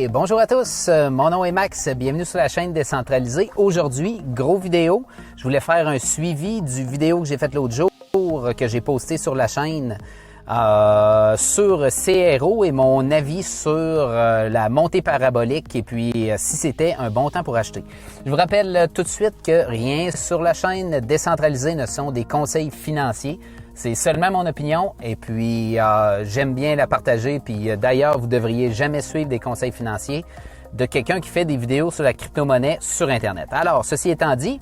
bonjour à tous, mon nom est Max, bienvenue sur la chaîne Décentralisée. Aujourd'hui, gros vidéo, je voulais faire un suivi du vidéo que j'ai fait l'autre jour, que j'ai posté sur la chaîne sur CRO et mon avis sur la montée parabolique et puis si c'était un bon temps pour acheter. Je vous rappelle tout de suite que rien sur la chaîne Décentralisée ne sont des conseils financiers. C'est seulement mon opinion et puis j'aime bien la partager. Puis d'ailleurs, vous devriez jamais suivre des conseils financiers de quelqu'un qui fait des vidéos sur la crypto-monnaie sur Internet. Alors, ceci étant dit,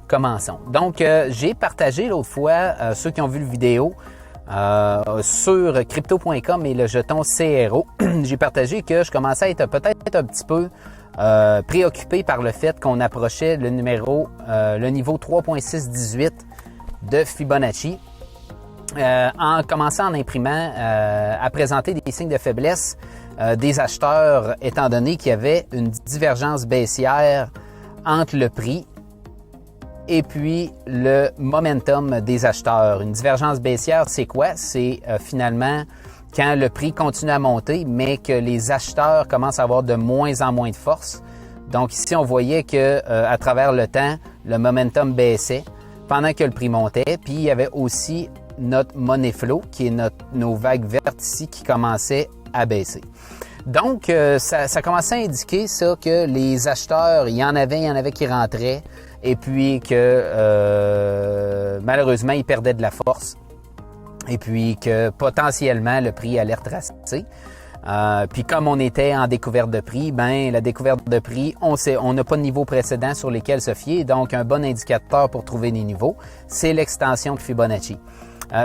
commençons. Donc, j'ai partagé l'autre fois, ceux qui ont vu le vidéo, sur crypto.com et le jeton CRO, j'ai partagé que je commençais à être peut-être un petit peu préoccupé par le fait qu'on approchait le niveau 3.618 de Fibonacci. En commençant en imprimant à présenter des signes de faiblesse des acheteurs, étant donné qu'il y avait une divergence baissière entre le prix et puis le momentum des acheteurs. Une divergence baissière, c'est quoi? C'est finalement quand le prix continue à monter, mais que les acheteurs commencent à avoir de moins en moins de force. Donc ici, on voyait que à travers le temps, le momentum baissait pendant que le prix montait. Puis il y avait aussi notre money flow, qui est nos vagues vertes ici, qui commençaient à baisser. Donc, ça commençait à indiquer ça que les acheteurs, il y en avait qui rentraient et puis que malheureusement, ils perdaient de la force et puis que potentiellement, le prix allait retracer. Puis comme on était en découverte de prix, la découverte de prix, on n'a pas de niveau précédent sur lesquels se fier. Donc, un bon indicateur pour trouver des niveaux, c'est l'extension de Fibonacci.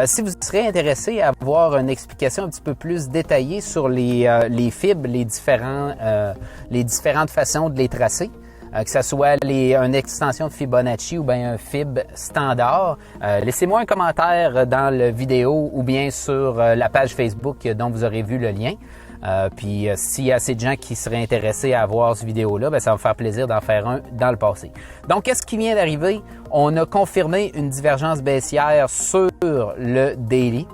Si vous serez intéressé à avoir une explication un petit peu plus détaillée sur les fibres, les différentes façons de les tracer, que ce soit une extension de Fibonacci ou bien un fib standard, laissez-moi un commentaire dans la vidéo ou bien sur la page Facebook dont vous aurez vu le lien. Puis s'il y a assez de gens qui seraient intéressés à voir cette vidéo-là, ça va me faire plaisir d'en faire un dans le passé. Donc, qu'est-ce qui vient d'arriver? On a confirmé une divergence baissière sur le daily,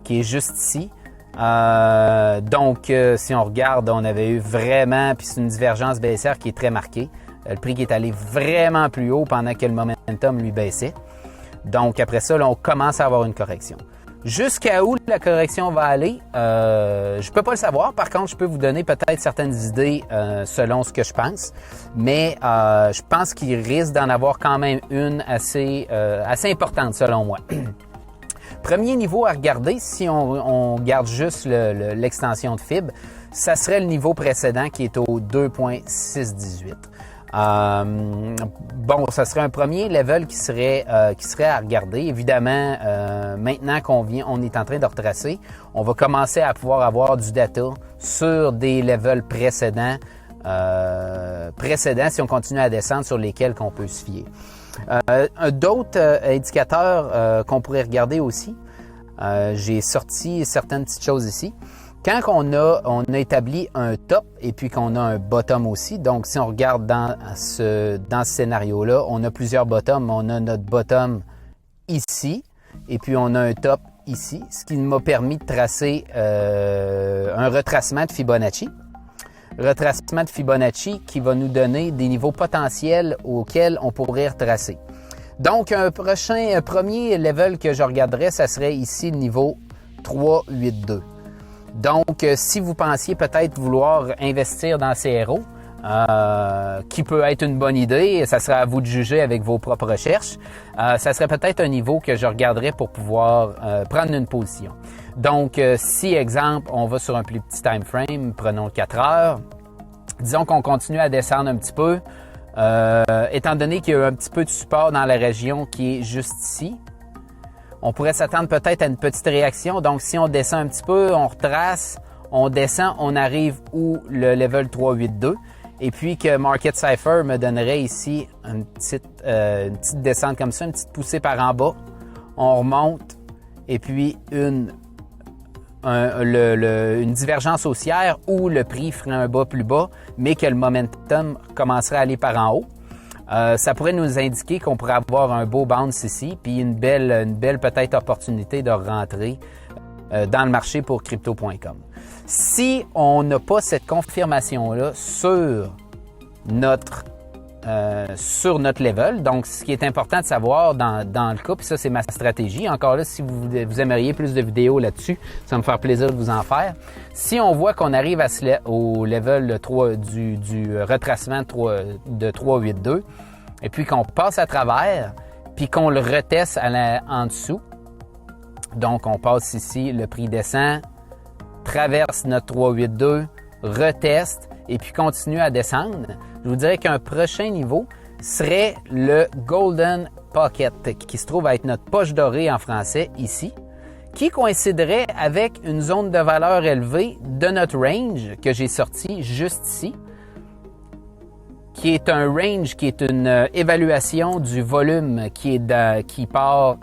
qui est juste ici. Donc, si on regarde, on avait eu vraiment, puis c'est une divergence baissière qui est très marquée. Le prix qui est allé vraiment plus haut pendant que le momentum lui baissait. Donc, après ça, là, on commence à avoir une correction. Jusqu'à où la correction va aller, je peux pas le savoir. Par contre, je peux vous donner peut-être certaines idées selon ce que je pense. Mais je pense qu'il risque d'en avoir quand même une assez importante selon moi. Premier niveau à regarder, si on garde juste l'extension de fib, ça serait le niveau précédent qui est au 2.618. Ça serait un premier level qui serait à regarder. Évidemment, maintenant on est en train de retracer, on va commencer à pouvoir avoir du data sur des levels précédents si on continue à descendre sur lesquels qu'on peut se fier. D'autres indicateurs qu'on pourrait regarder aussi, j'ai sorti certaines petites choses ici. Quand on a établi un top et puis qu'on a un bottom aussi, donc si on regarde dans ce scénario-là, on a plusieurs bottoms. On a notre bottom ici et puis on a un top ici, ce qui m'a permis de tracer un retracement de Fibonacci. Retracement de Fibonacci qui va nous donner des niveaux potentiels auxquels on pourrait retracer. Donc, un premier level que je regarderais, ça serait ici le niveau 382. Donc, si vous pensiez peut-être vouloir investir dans CRO, qui peut être une bonne idée, ça sera à vous de juger avec vos propres recherches, ça serait peut-être un niveau que je regarderais pour pouvoir prendre une position. Donc, si, exemple, on va sur un plus petit time frame, prenons 4 heures, disons qu'on continue à descendre un petit peu, étant donné qu'il y a un petit peu de support dans la région qui est juste ici, on pourrait s'attendre peut-être à une petite réaction. Donc, si on descend un petit peu, on retrace, on descend, on arrive où le level 382. Et puis que Market Cipher me donnerait ici une petite descente comme ça, une petite poussée par en bas. On remonte et puis une divergence haussière où le prix ferait un bas plus bas, mais que le momentum commencerait à aller par en haut. Ça pourrait nous indiquer qu'on pourrait avoir un beau bounce ici, puis une belle peut-être opportunité de rentrer dans le marché pour crypto.com. Si on n'a pas cette confirmation-là sur notre level. Donc, ce qui est important de savoir dans le cas, puis ça, c'est ma stratégie. Encore là, si vous aimeriez plus de vidéos là-dessus, ça va me faire plaisir de vous en faire. Si on voit qu'on arrive au level 3 du retracement de 382, et puis qu'on passe à travers, puis qu'on le reteste en dessous, donc on passe ici, le prix descend, traverse notre 382, reteste, et puis continue à descendre, je vous dirais qu'un prochain niveau serait le Golden Pocket, qui se trouve à être notre poche dorée en français ici, qui coïnciderait avec une zone de valeur élevée de notre range que j'ai sorti juste ici, qui est un range, qui est une évaluation du volume qui part,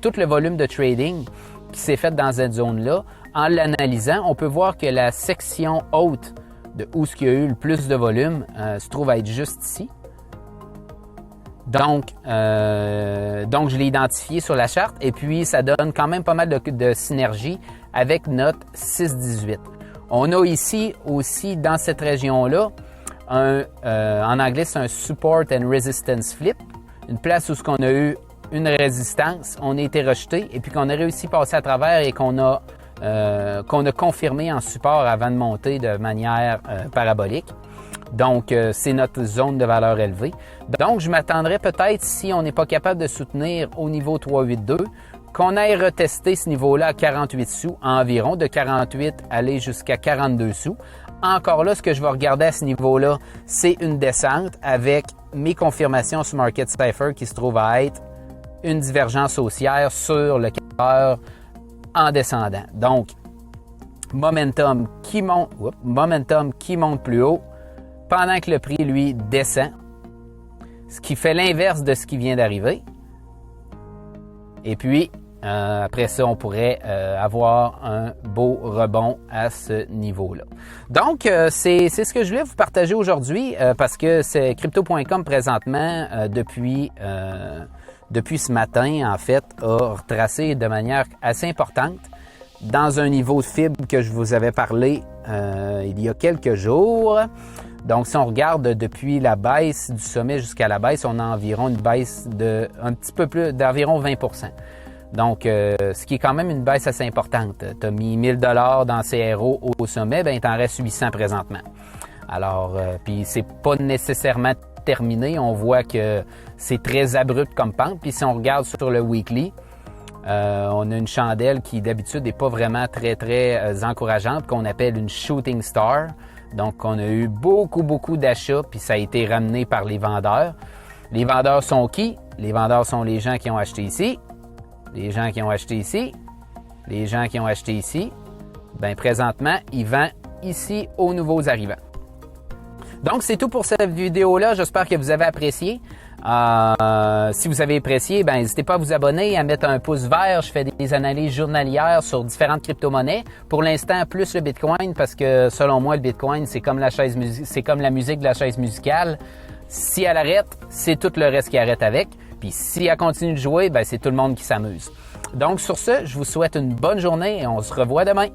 tout le volume de trading qui s'est fait dans cette zone-là. En l'analysant, on peut voir que la section haute de où il y a eu le plus de volume se trouve à être juste ici. Donc je l'ai identifié sur la charte et puis ça donne quand même pas mal de synergie avec notre 618. On a ici aussi dans cette région-là, en anglais c'est un Support and Resistance Flip, une place où on a eu une résistance, on a été rejeté et puis qu'on a réussi à passer à travers et qu'on a confirmé en support avant de monter de manière parabolique. Donc, c'est notre zone de valeur élevée. Donc, je m'attendrais peut-être, si on n'est pas capable de soutenir au niveau 382, qu'on aille retester ce niveau-là à 48 sous environ, de 48 aller jusqu'à 42 sous. Encore là, ce que je vais regarder à ce niveau-là, c'est une descente avec mes confirmations sur Market Cipher qui se trouve à être une divergence haussière sur le 4 heures en descendant. Donc, momentum qui monte plus haut pendant que le prix, lui, descend, ce qui fait l'inverse de ce qui vient d'arriver. Et puis, après ça, on pourrait avoir un beau rebond à ce niveau-là. Donc, c'est ce que je voulais vous partager aujourd'hui parce que c'est Crypto.com présentement, depuis ce matin, en fait, a retracé de manière assez importante dans un niveau de fibre que je vous avais parlé il y a quelques jours. Donc, si on regarde depuis la baisse du sommet jusqu'à la baisse, on a environ une baisse de un petit peu plus d'environ 20%. Donc, ce qui est quand même une baisse assez importante. Tu as mis 1000 $ dans CRO au sommet, ben il t'en reste 800 présentement. Alors, puis c'est pas nécessairement terminé. On voit que c'est très abrupt comme pente. Puis si on regarde sur le weekly, on a une chandelle qui d'habitude n'est pas vraiment très encourageante, qu'on appelle une shooting star. Donc, on a eu beaucoup d'achats, puis ça a été ramené par les vendeurs. Les vendeurs sont qui? Les vendeurs sont les gens qui ont acheté ici, les gens qui ont acheté ici, les gens qui ont acheté ici. Bien, présentement, ils vendent ici aux nouveaux arrivants. Donc, c'est tout pour cette vidéo-là. J'espère que vous avez apprécié. Si vous avez apprécié, ben n'hésitez pas à vous abonner, à mettre un pouce vert. Je fais des analyses journalières sur différentes crypto-monnaies. Pour l'instant, plus le Bitcoin, parce que selon moi, le Bitcoin, c'est comme la musique de la chaise musicale. Si elle arrête, c'est tout le reste qui arrête avec. Puis si elle continue de jouer, ben c'est tout le monde qui s'amuse. Donc sur ce, je vous souhaite une bonne journée et on se revoit demain.